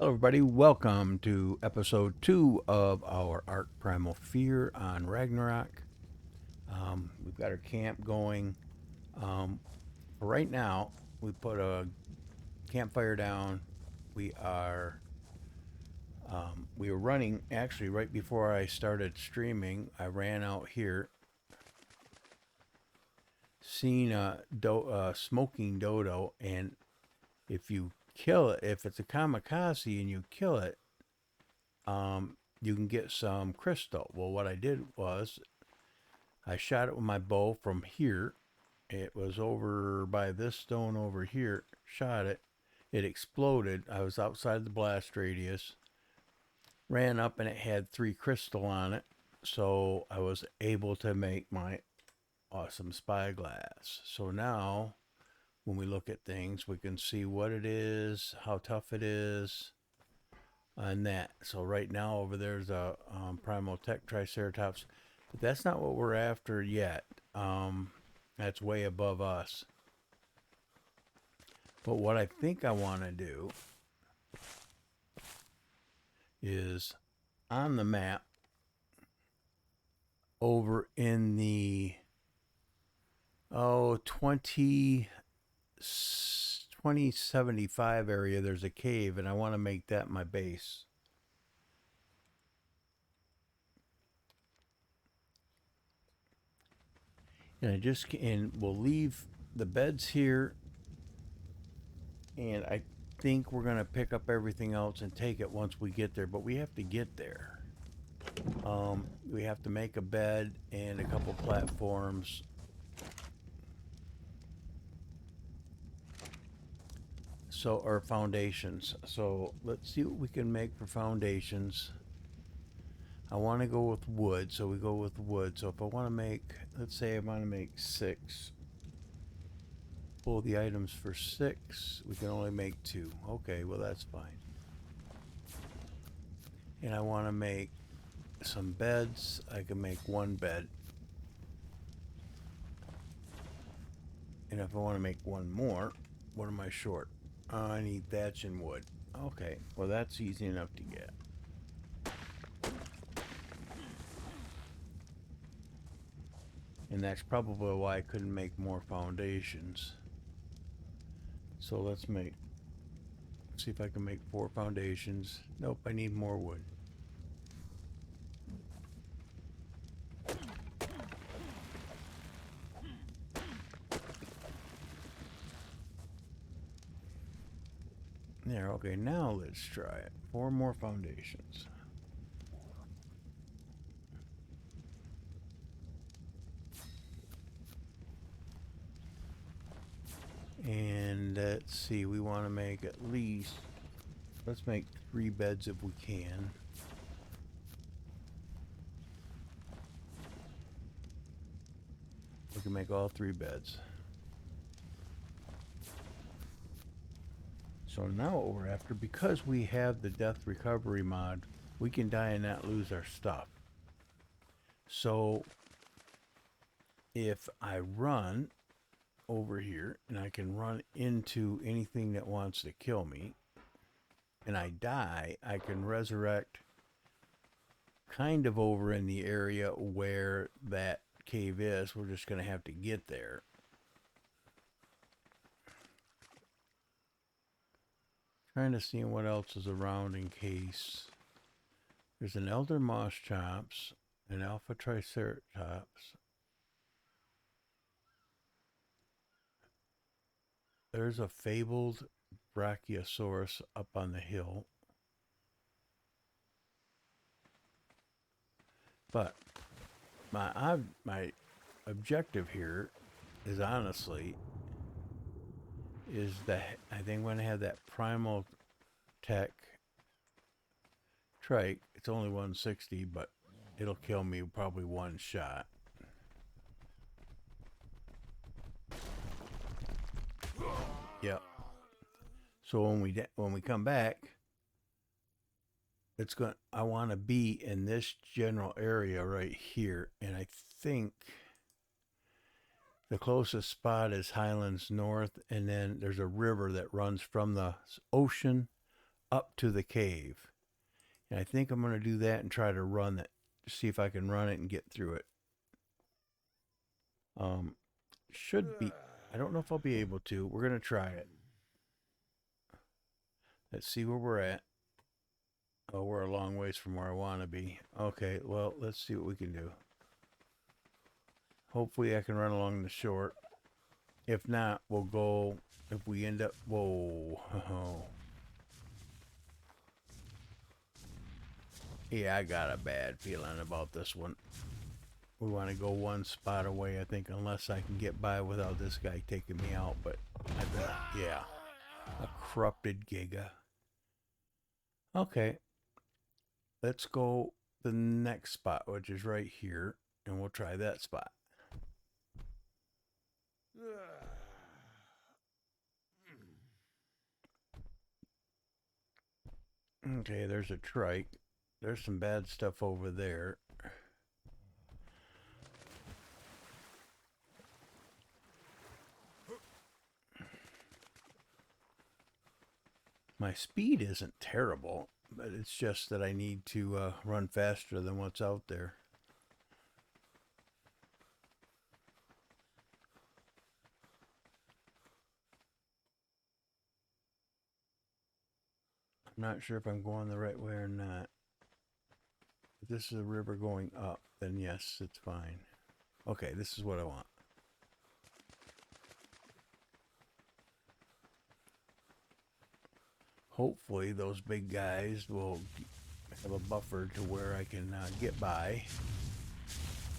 Hello, everybody. Welcome to episode 2 of our Arc Primal Fear on Ragnarok. We've got our camp going. Um, for right now, we put a campfire down. We are we were running actually right before I started streaming. I ran out here, seen a smoking dodo, and if you kill it, if it's a kamikaze and you kill it, you can get some crystal. Well, what I did was I shot it with my bow from here. It was over by this stone over here. Shot it. It exploded. I was outside the blast radius. Ran up and it had 3 crystal on it. So I was able to make my awesome spyglass. So now when we look at things, we can see what it is, how tough it is, and that. So right now over there's a Primal Tech Triceratops, but that's not what we're after yet. That's way above us. But what I think I want to do is on the map over in the 2075 area, there's a cave, and I want to make that my base. And we'll leave the beds here, and I think we're gonna pick up everything else and take it once we get there. But we have to get there. We have to make a bed and a couple platforms. So, or foundations. So let's see what we can make for foundations. I want to go with wood, so we go with wood. So if I want to make, let's say I want to make 6. Pull the items for 6. We can only make 2. Okay, well that's fine. And I want to make some beds. I can make 1 bed. And if I want to make 1 more, what am I short? I need thatch and wood. Okay, well that's easy enough to get. And that's probably why I couldn't make more foundations. So let's see if I can make 4 foundations. Nope, I need more wood. There, okay, now let's try it. 4 more foundations. And let's see, we want to make at least, let's make 3 beds if we can. We can make all 3 beds. So now what we're after, because we have the death recovery mod, we can die and not lose our stuff. So if I run over here and I can run into anything that wants to kill me and I die, I can resurrect kind of over in the area where that cave is. We're just going to have to get there. Trying to see what else is around in case. There's an Elder Moss Chops, an Alpha Triceratops. There's a fabled Brachiosaurus up on the hill. But my objective here is honestly is that I think I'm going to have that Primal Tech trike. It's only 160, but it'll kill me probably 1 shot. Yep. So when we come back, I want to be in this general area right here, and I think the closest spot is Highlands North, and then there's a river that runs from the ocean up to the cave. And I think I'm going to do that and try to run it. See if I can run it and get through it. Should be. I don't know if I'll be able to. We're going to try it. Let's see where we're at. Oh, we're a long ways from where I want to be. Okay, well, let's see what we can do. Hopefully I can run along the shore. If not, we'll go, if we end up, whoa. Yeah, I got a bad feeling about this one. We want to go one spot away, I think, unless I can get by without this guy taking me out. But I bet, yeah, a corrupted Giga. Okay, let's go the next spot, which is right here, and we'll try that spot. Okay, there's a trike. There's some bad stuff over there. My speed isn't terrible, but it's just that I need to run faster than what's out there. I'm not sure if I'm going the right way or not. If this is a river going up, then yes, it's fine. Okay, this is what I want. Hopefully those big guys will have a buffer to where I can get by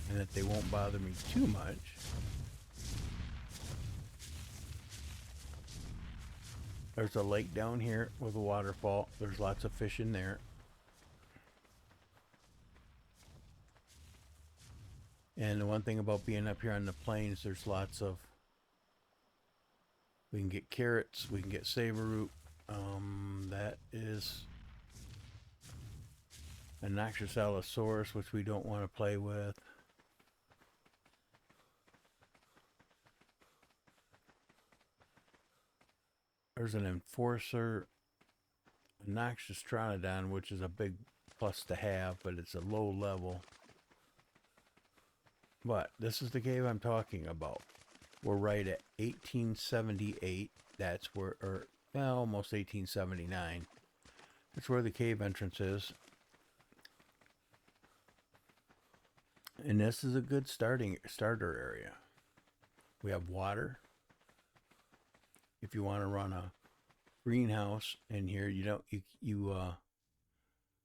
and that they won't bother me too much. There's a lake down here with a waterfall. There's lots of fish in there. And the one thing about being up here on the plains, there's lots of, we can get carrots, we can get saber root. That is a noxious allosaurus, which we don't want to play with. There's an enforcer, a noxious Troodon, which is a big plus to have, but it's a low level. But this is the cave I'm talking about. We're right at 1878. That's where, or well, almost 1879. That's where the cave entrance is. And this is a good starter area. We have water. If you want to run a greenhouse in here, you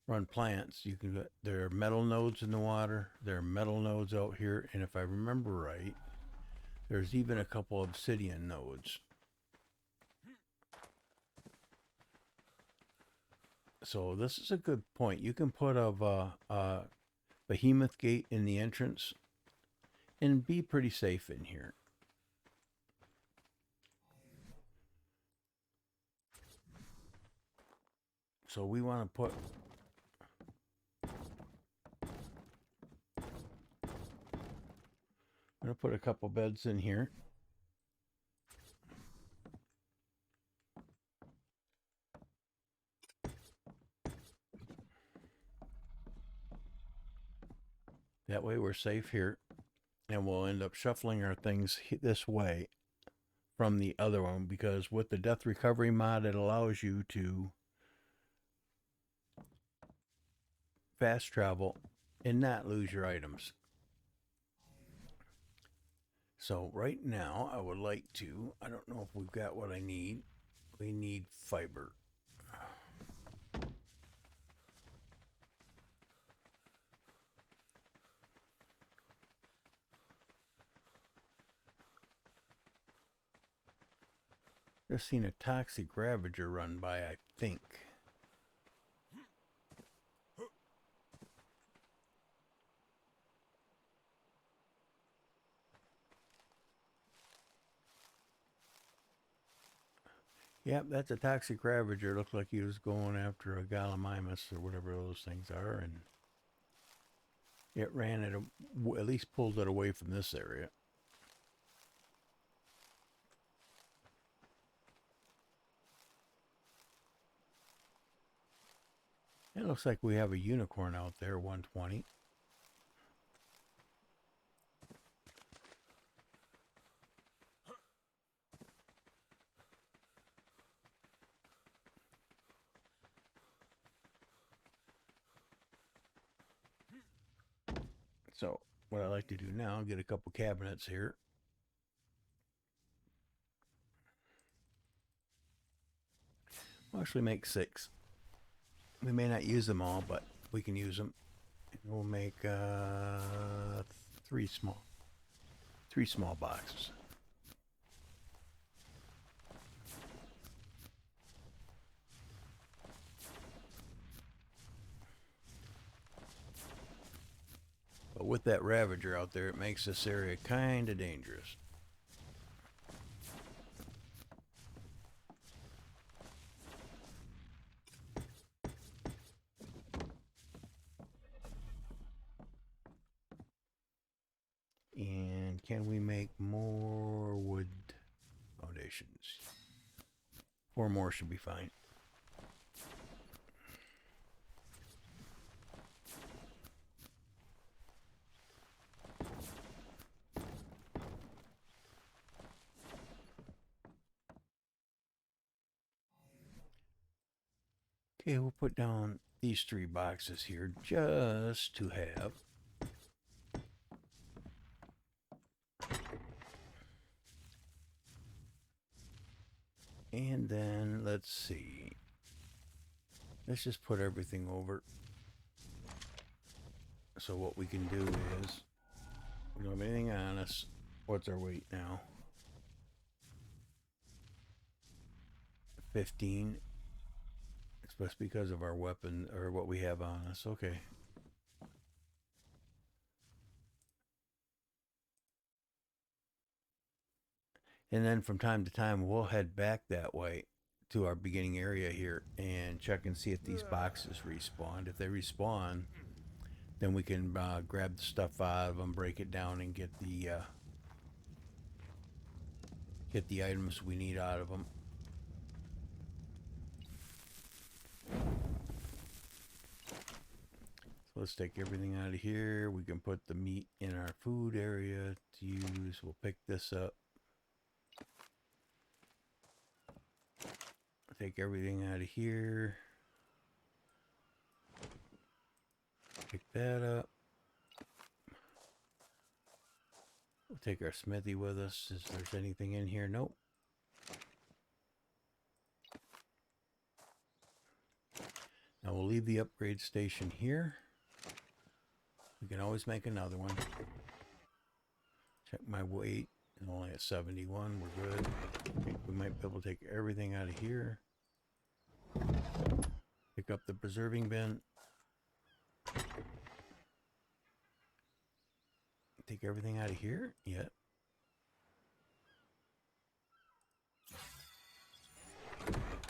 run plants. You can. There are metal nodes in the water. There are metal nodes out here, and if I remember right, there's even a couple obsidian nodes. So this is a good point. You can put a behemoth gate in the entrance and be pretty safe in here. So we want to put I'm going to put a couple beds in here. That way we're safe here, and we'll end up shuffling our things this way from the other one, because with the death recovery mod, it allows you to fast travel and not lose your items. So right now I would like to, I don't know if we've got what I need. We need fiber. Just seen a toxic ravager run by, I think. Yep, that's a toxic ravager. Looked like he was going after a gallimimus or whatever those things are, and it ran it, at least pulled it away from this area. It looks like we have a unicorn out there, 120. So what I like to do now, get a couple cabinets here. We'll actually make 6. We may not use them all, but we can use them. And we'll make 3 small boxes. But with that Ravager out there, it makes this area kind of dangerous. And can we make more wood foundations? 4 more should be fine. Okay, we'll put down these 3 boxes here just to have. And then let's see. Let's just put everything over. So what we can do is, we don't have anything on us. What's our weight now? 15. It's just because of our weapon or what we have on us. Okay. And then from time to time, we'll head back that way to our beginning area here and check and see if these boxes respawned. If they respawn, then we can grab the stuff out of them, break it down, and get the items we need out of them. So let's take everything out of here. We can put the meat in our food area to use. We'll pick this up. Take everything out of here. Pick that up. We'll take our smithy with us. Is there anything in here? Nope. Now we'll leave the upgrade station here. We can always make another one. Check my weight. I'm only at 71. We're good. I think we might be able to take everything out of here. Pick up the preserving bin. Take everything out of here? Yep.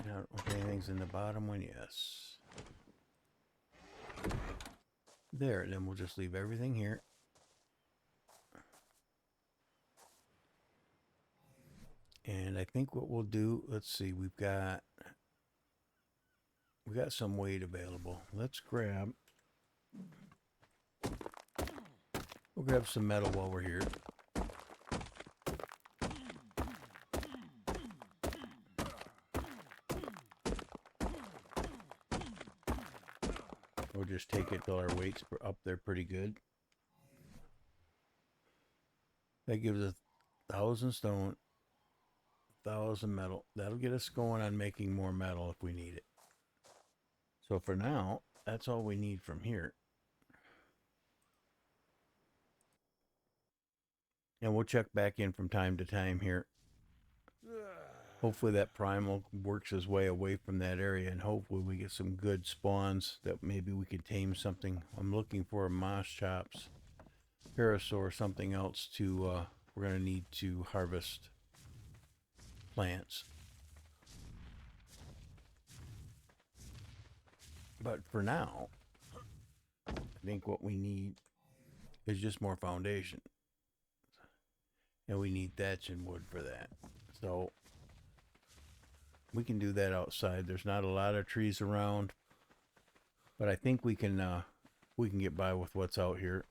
Now, okay, anything's in the bottom one? Yes. There, then we'll just leave everything here. And I think what we'll do, let's see, we got some weight available. We'll grab some metal while we're here. We'll just take it till our weight's up there pretty good. That gives us 1,000 stone, 1,000 metal. That'll get us going on making more metal if we need it. So for now, that's all we need from here. And we'll check back in from time to time here. Hopefully that Primal works his way away from that area, and hopefully we get some good spawns that maybe we could tame something. I'm looking for moss chops, parasaur, something else to, we're going to need to harvest plants. But for now, I think what we need is just more foundation. And we need thatch and wood for that. So we can do that outside. There's not a lot of trees around. But I think we can get by with what's out here.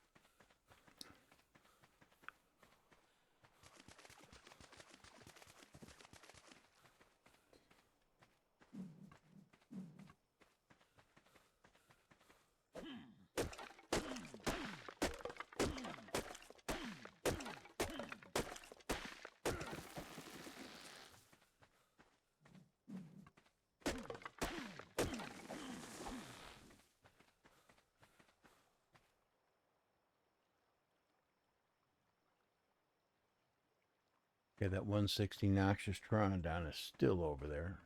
Okay, that 160 noxious Pteranodon is still over there.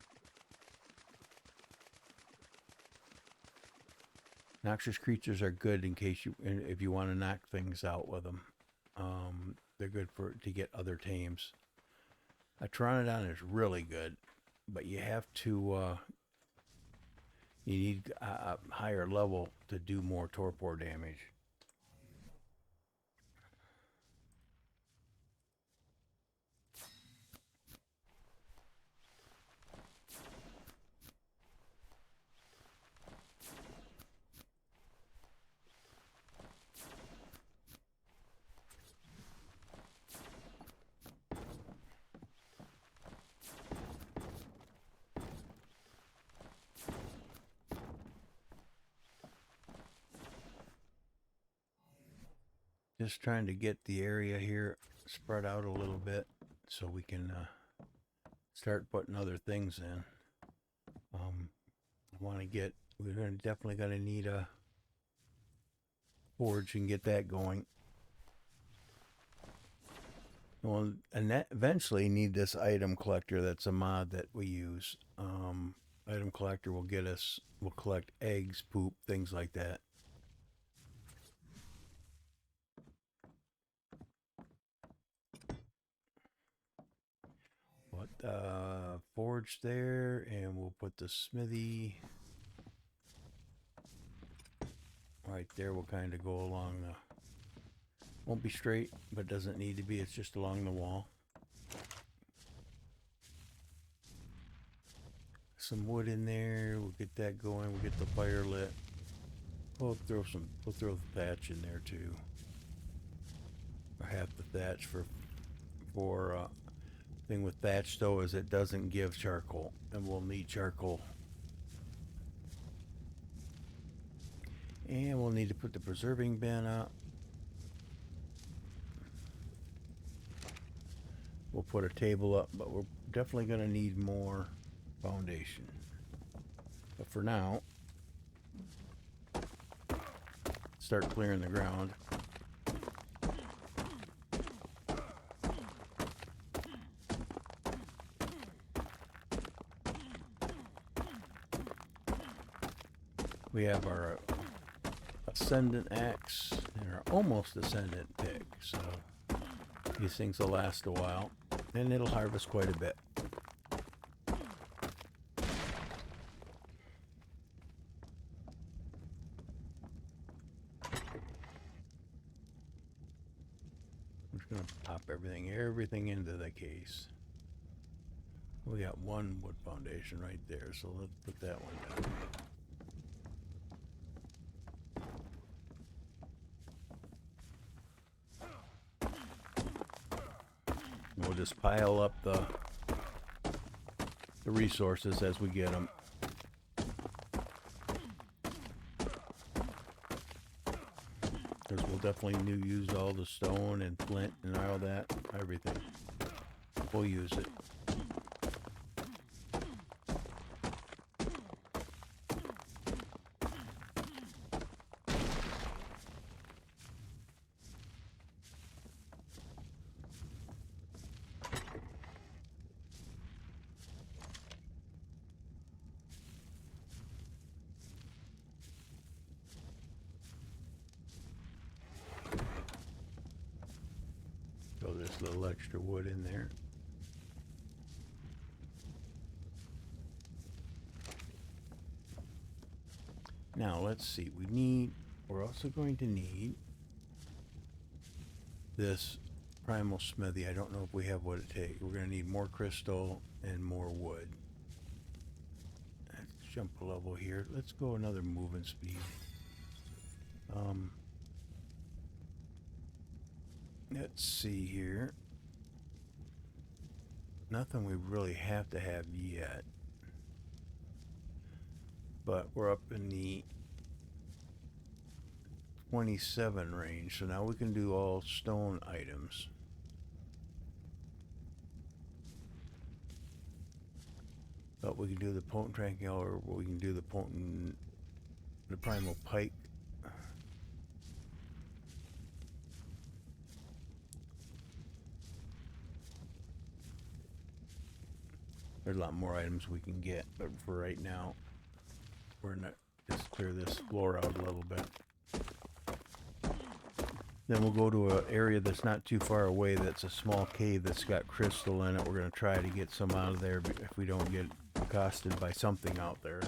Noxious creatures are good in case if you want to knock things out with them. They're good to get other tames. A Pteranodon is really good, but you have to you need a higher level to do more torpor damage. Just trying to get the area here spread out a little bit so we can start putting other things in. We're definitely going to need a forge and get that going. Well, and that eventually need this item collector. That's a mod that we use. Item collector will collect eggs, poop, things like that. Put forge there, and we'll put the smithy right there. We'll kind of go along the, won't be straight, but doesn't need to be. It's just along the wall. Some wood in there. We'll get that going. We'll get the fire lit. We'll throw the thatch in there too, or half the thatch for thing with thatch though is it doesn't give charcoal, and we'll need charcoal. And we'll need to put the preserving bin up. We'll put a table up, but we're definitely going to need more foundation. But for now, start clearing the ground. We have our ascendant axe and our almost ascendant pick, so these things will last a while, and it'll harvest quite a bit. I'm just going to pop everything into the case. We got one wood foundation right there, so let's put that one down. We'll just pile up the resources as we get them. Because we'll definitely use all the stone and flint and all that, everything. We'll use it. Throw this little extra wood in there. Now let's see, we're also going to need this primal smithy. I don't know if we have what it takes. We're going to need more crystal and more wood. That jump a level here. Let's go another movement speed. Let's see here. Nothing we really have to have yet. But we're up in the 27 range, so now we can do all stone items. But we can do the potent tranquil, or we can do the primal pike. There's a lot more items we can get, but for right now, we're gonna just clear this floor out a little bit. Then we'll go to an area that's not too far away. That's a small cave that's got crystal in it. We're gonna try to get some out of there if we don't get accosted by something out there.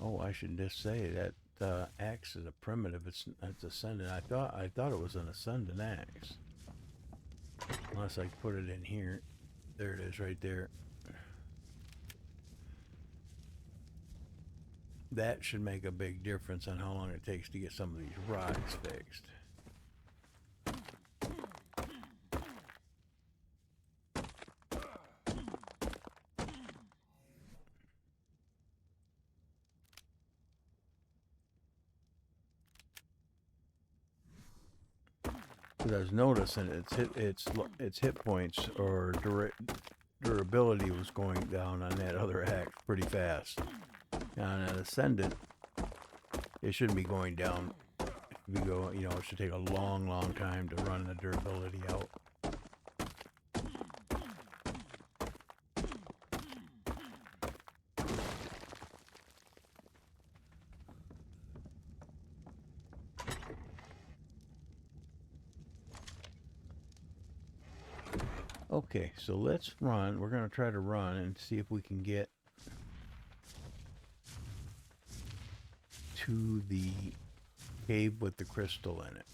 Oh, I should just say that axe is a primitive. It's ascendant. I thought it was an ascendant axe. Unless I put it in here. There it is, right there. That should make a big difference on how long it takes to get some of these rocks fixed. Because I was noticing its hit points or durability was going down on that other axe pretty fast. Now, on an ascendant, it shouldn't be going down. It should take a long, long time to run the durability out. Okay, so let's run. We're going to try to run and see if we can get to the cave with the crystal in it.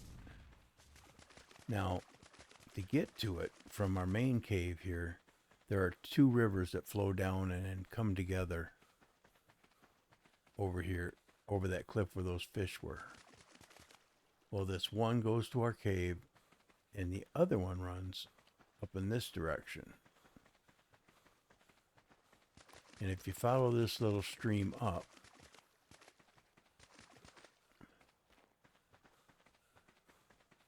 Now, to get to it from our main cave here, there are two rivers that flow down and then come together over here, over that cliff where those fish were. Well, this one goes to our cave, and the other one runs up in this direction. And if you follow this little stream up,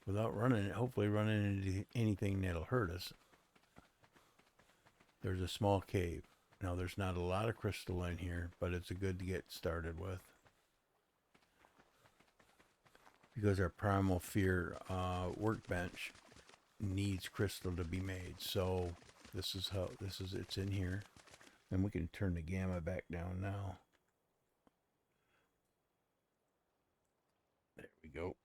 without hopefully running into anything that'll hurt us, there's a small cave. Now, there's not a lot of crystal in here, but it's good to get started with. Because our Primal Fear workbench needs crystal to be made. So it's in here. And we can turn the gamma back down now. There we go.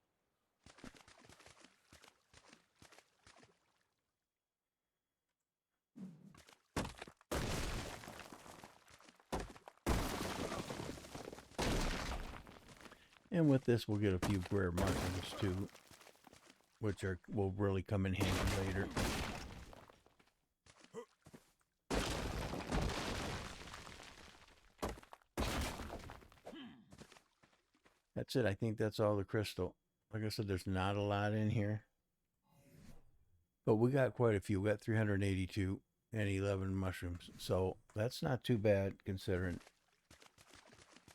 And with this, we'll get a few rare mushrooms too, which will really come in handy later. That's it. I think that's all the crystal. Like I said, there's not a lot in here, but we got quite a few. We got 382 and 11 mushrooms, so that's not too bad considering.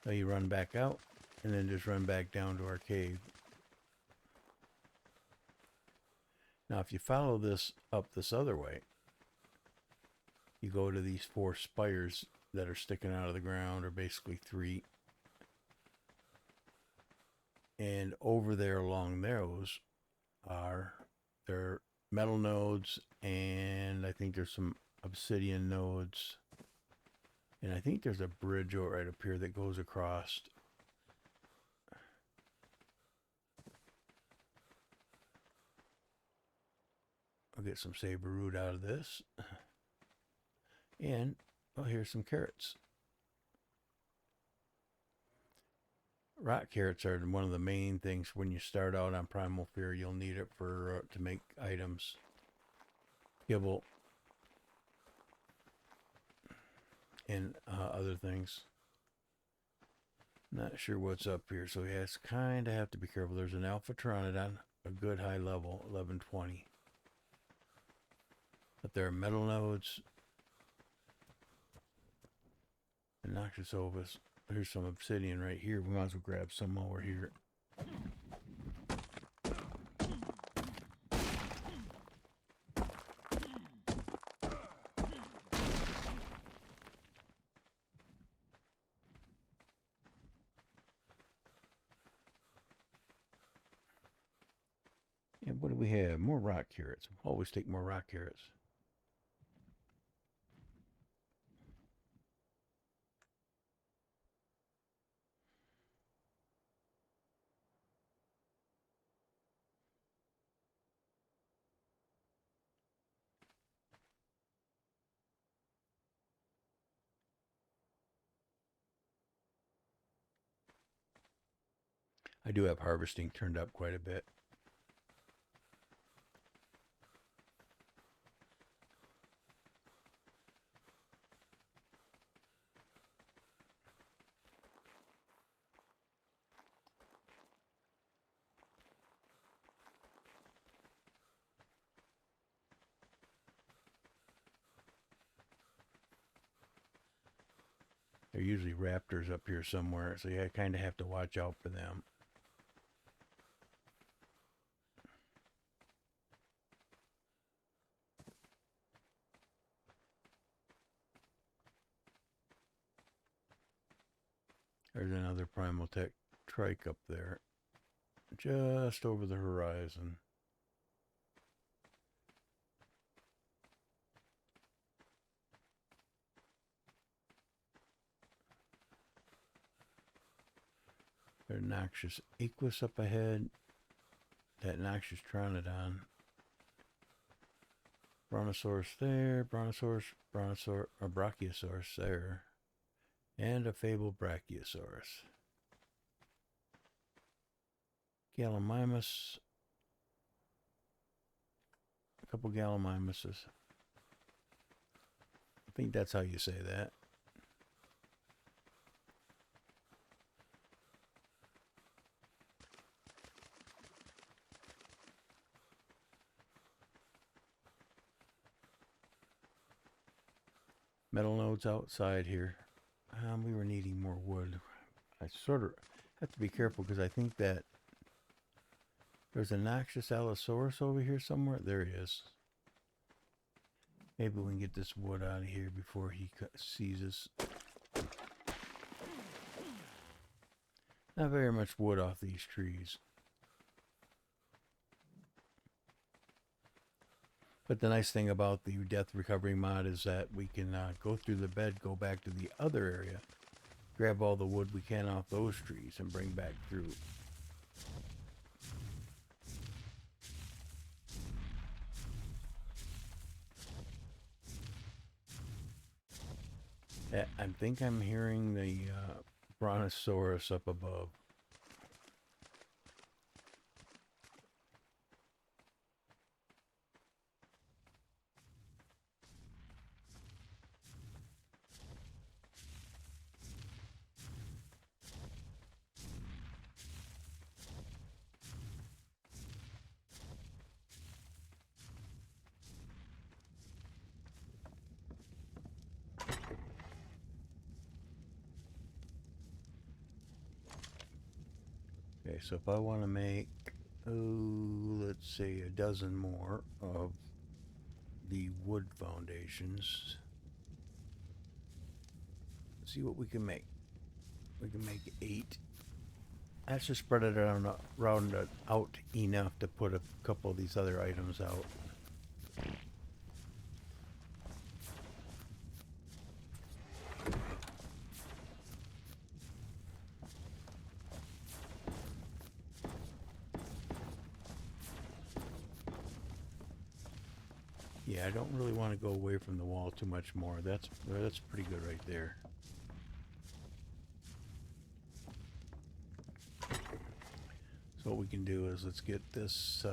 So you run back out and then just run back down to our cave. Now, if you follow this up this other way, you go to these 4 spires that are sticking out of the ground, or basically 3. And over there along those are their metal nodes, and I think there's some obsidian nodes. And I think there's a bridge right up here that goes across. I'll get some saber root out of this. And, oh, here's some carrots. rock carrots are one of the main things when you start out on Primal Fear. You'll need it for to make items, kibble, and other things. Not sure what's up here, so yeah, it's kind of have to be careful. There's an Alpha Pteranodon, a good high level, 1120. But there are metal nodes, and Noxious Opus. Here's some obsidian right here. We might as well grab some while we're here. And what do we have? More rock carrots. Always take more rock carrots. I do have harvesting turned up quite a bit. They're usually raptors up here somewhere, so yeah, I kind of have to watch out for them. There's another Primal Tech trike up there, just over the horizon. There's Noxious Aquus up ahead. That Noxious Pteranodon. Brontosaurus there, Brontosaurus, or Brachiosaurus there. And a fabled Brachiosaurus. Gallimimus. A couple Gallimimuses. I think that's how you say that. Metal nodes outside here. We were needing more wood. I sort of have to be careful because I think that there's a Noxious Allosaurus over here somewhere. There he is. Maybe we can get this wood out of here before he sees us. Not very much wood off these trees. But the nice thing about the death recovery mod is that we can go through the bed, go back to the other area, grab all the wood we can off those trees, and bring back through. I think I'm hearing the Brontosaurus up above. Okay, so if I want to make, let's say a dozen more of the wood foundations, let's see what we can make. We can make 8. That's just spread it around, round it out enough to put a couple of these other items out. Yeah, I don't really want to go away from the wall too much more. That's pretty good right there. So what we can do is let's get this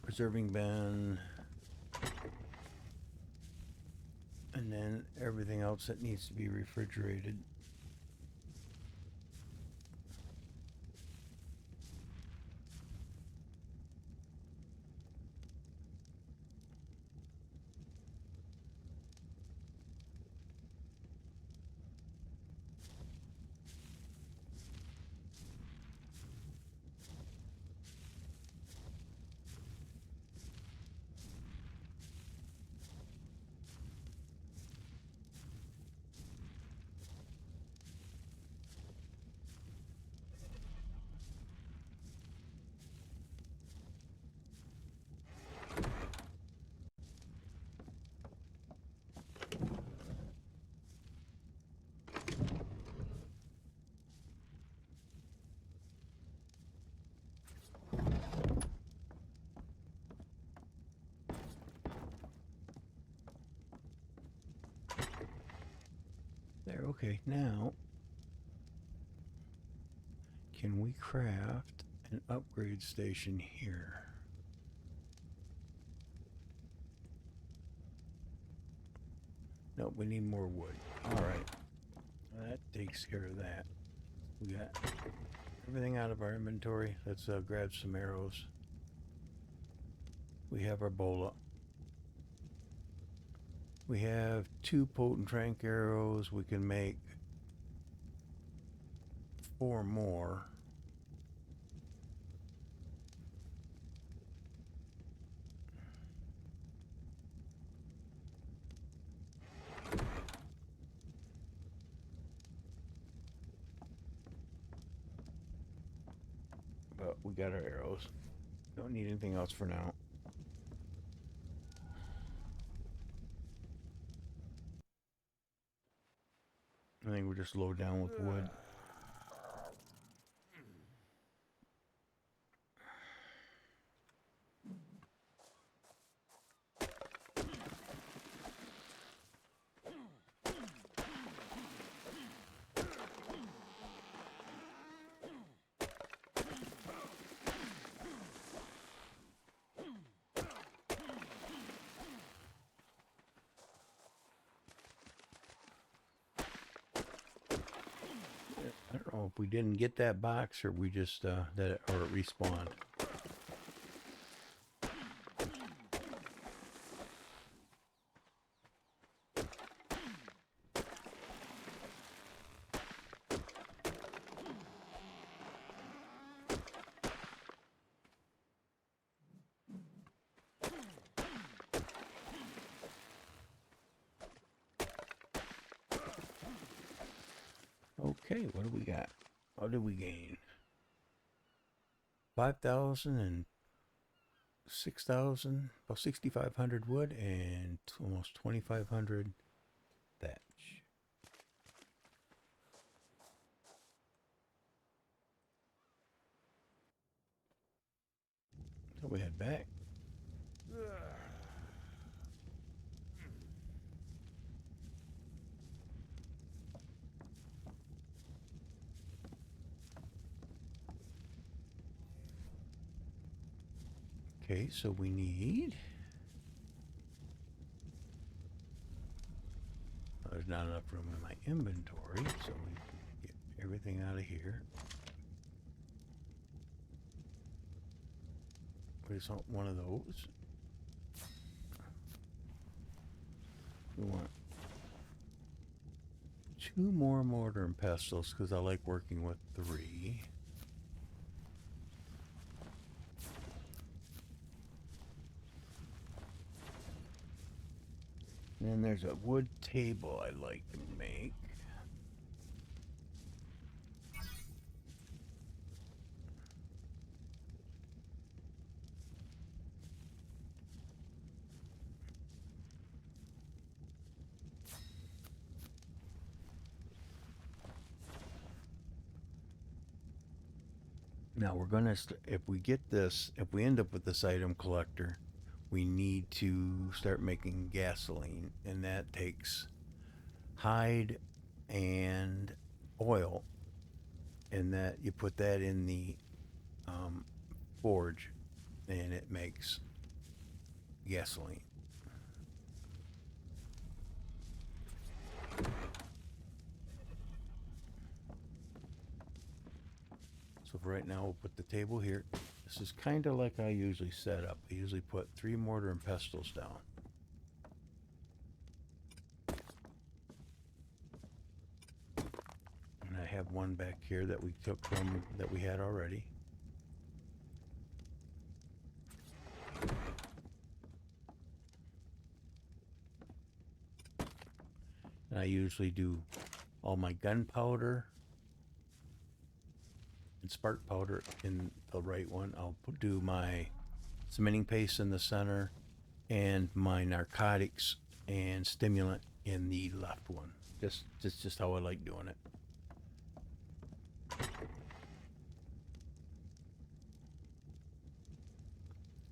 preserving bin, and then everything else that needs to be refrigerated. There, okay. Now, can we craft an upgrade station here? No, we need more wood. All right. That takes care of that. We got everything out of our inventory. Let's grab some arrows. We have our bola. We have 2 potent trank arrows. We can make 4 more. But we got our arrows. Don't need anything else for now. I think we're just low down with wood. I don't know if we didn't get that box or we just or it respawned. Okay, what do we got? What did we gain? 5,000 and 6,000, about 6,500 wood and almost 2,500 thatch. So we head back. Okay, so we need... there's not enough room in my inventory, so we get everything out of here. We just want one of those. We want 2 more mortar and pestles because I like working with 3. And then there's a wood table I like to make. Now we're gonna, if we get this, if we end up with this item collector, we need to start making gasoline, and that takes hide and oil, and that you put that in the um, forge, and it makes gasoline. So for right now, we'll put the table here. This is kind of like I usually set up. I usually put 3 mortar and pestles down. And I have one back here that we took from, that we had already. And I usually do all my gunpowder and spark powder in the right one. I'll do my cementing paste in the center and my narcotics and stimulant in the left one. Just how I like doing it.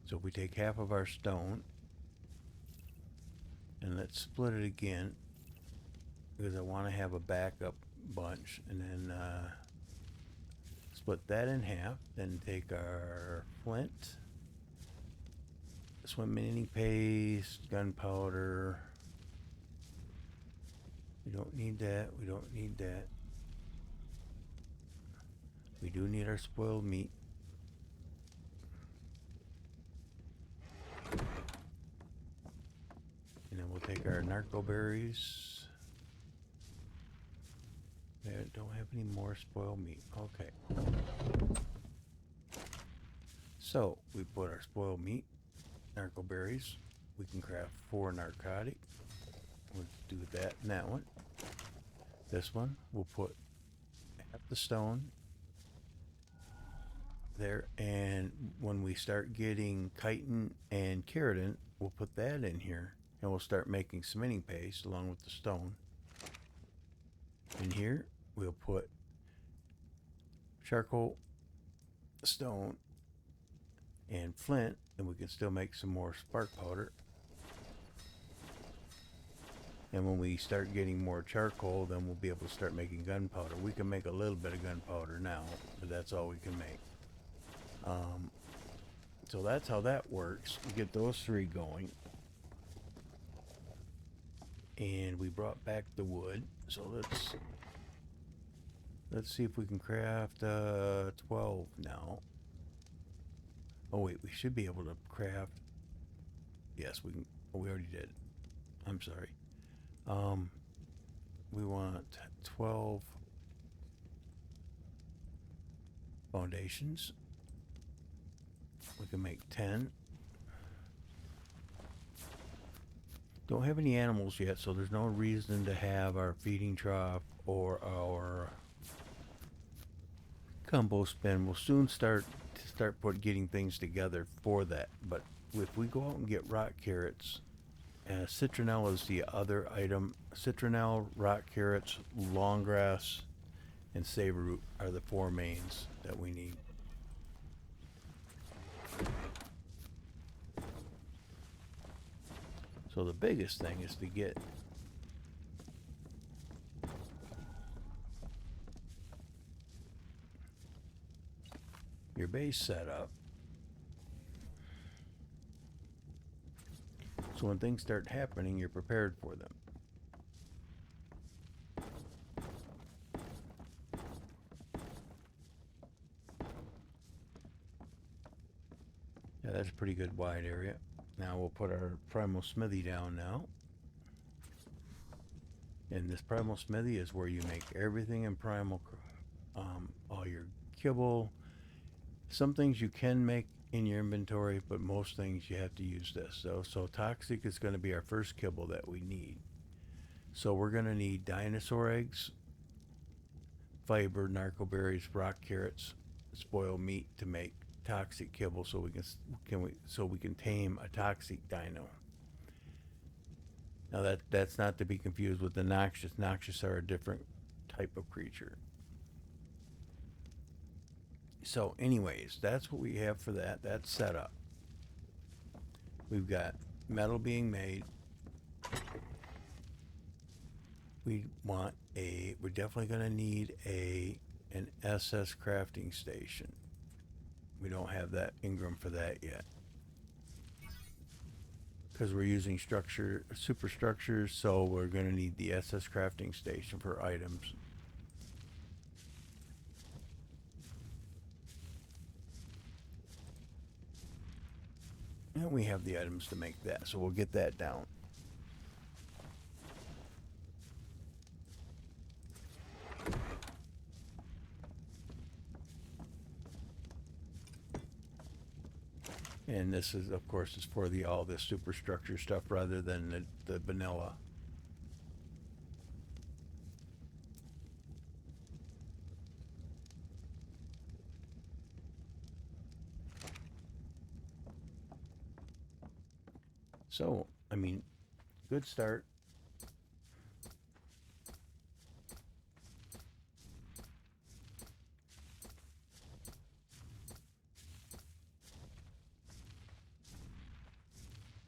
So if we take half of our stone and let's split it again, because I want to have a backup bunch, and then split that in half. Then take our flint, cementing paste, gunpowder. We don't need that. We don't need that. We do need our spoiled meat. And then we'll take our narco berries. Don't have any more spoiled meat. Okay. So we put our spoiled meat, narco berries. We can craft 4 narcotic. We'll do that in that one. This one, we'll put half the stone there, and when we start getting chitin and keratin, we'll put that in here, and we'll start making cementing paste along with the stone. In here, we'll put charcoal, stone, and flint, and we can still make some more spark powder. And when we start getting more charcoal, then we'll be able to start making gunpowder. We can make a little bit of gunpowder now, but that's all we can make. So that's how that works. We get those 3 going. And we brought back the wood. So let's see if we can craft 12 now. Oh wait, we should be able to craft. Yes, we can. Oh, we already did. I'm sorry. We want 12 foundations. We can make 10. Don't have any animals yet, so there's no reason to have our feeding trough or our compost bin. We'll soon start getting things together for that. But if we go out and get rock carrots, citronelle is the other item. Citronelle, rock carrots, long grass, and savor root are the 4 mains that we need. So the biggest thing is to get your base set up. So when things start happening, you're prepared for them. Yeah, that's a pretty good wide area. Now we'll put our Primal Smithy down now. And this Primal Smithy is where you make everything in Primal. All your kibble. Some things you can make in your inventory, but most things you have to use this. So toxic is going to be our first kibble that we need. So we're going to need dinosaur eggs, fiber, narco berries, rock carrots, spoiled meat to make toxic kibble, so we can tame a toxic dino. Now that's not to be confused with the noxious. Noxious are a different type of creature. So anyways, that's what we have for that. That's set up. We've got metal being made. we're definitely going to need an SS crafting station. We don't have that Ingram for that yet. Because we're using superstructures, so we're going to need the SS crafting station for items. And we have the items to make that, so we'll get that down. And this is, of course, is for all this superstructure stuff rather than the vanilla. So, I mean, good start.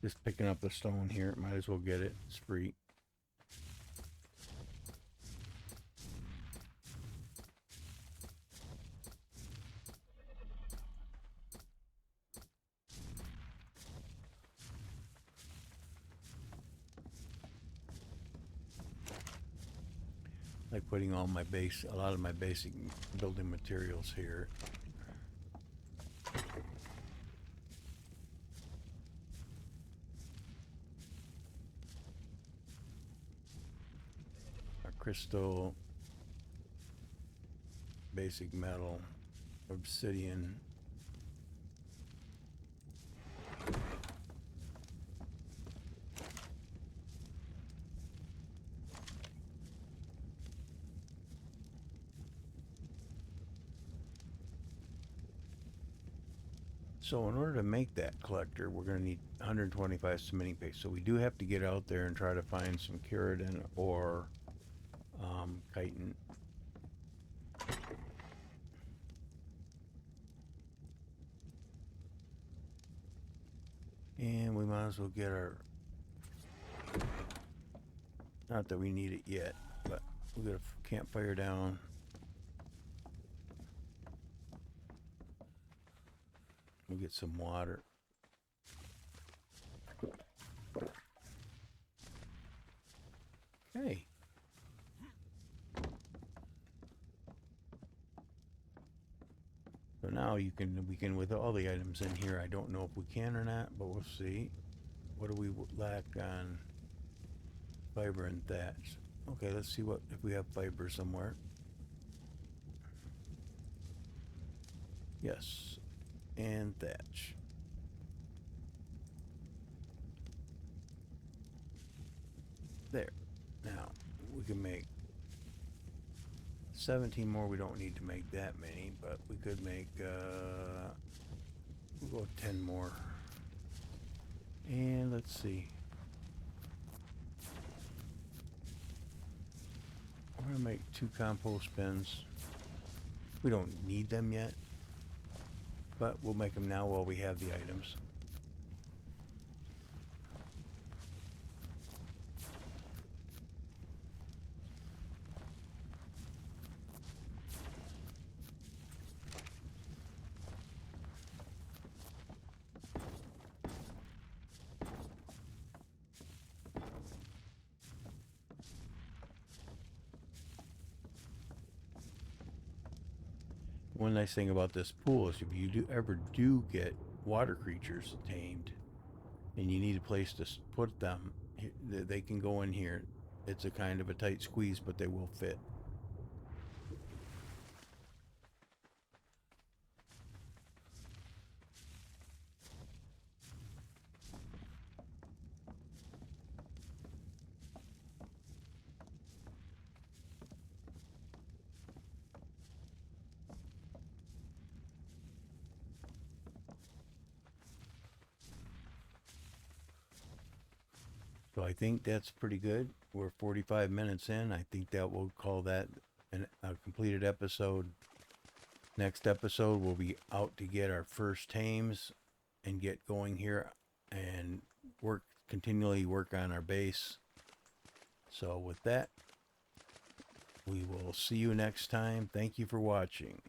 Just picking up the stone here. Might as well get it. It's free. Like putting a lot of my basic building materials here. Our crystal, basic metal, obsidian. So in order to make that collector, we're going to need 125 cementing paste. So we do have to get out there and try to find some Keratin or chitin. And we might as well get our... Not that we need it yet, but we'll get a campfire down. We'll get some water. Okay. So now we can, with all the items in here, I don't know if we can or not, but we'll see. What do we lack on fiber and thatch? Okay, let's see if we have fiber somewhere. Yes, and thatch. There. Now, we can make 17 more. We don't need to make that many, but we could make, we'll go 10 more. And let's see. I'm going to make 2 compost bins. We don't need them yet, but we'll make them now while we have the items. One nice thing about this pool is if you ever do get water creatures tamed and you need a place to put them, they can go in here. It's a kind of a tight squeeze, but they will fit. So I think that's pretty good. We're 45 minutes in. I think that we'll call that a completed episode. Next episode, we'll be out to get our first tames and get going here and continually work on our base. So with that, We will see you next time. Thank you for watching.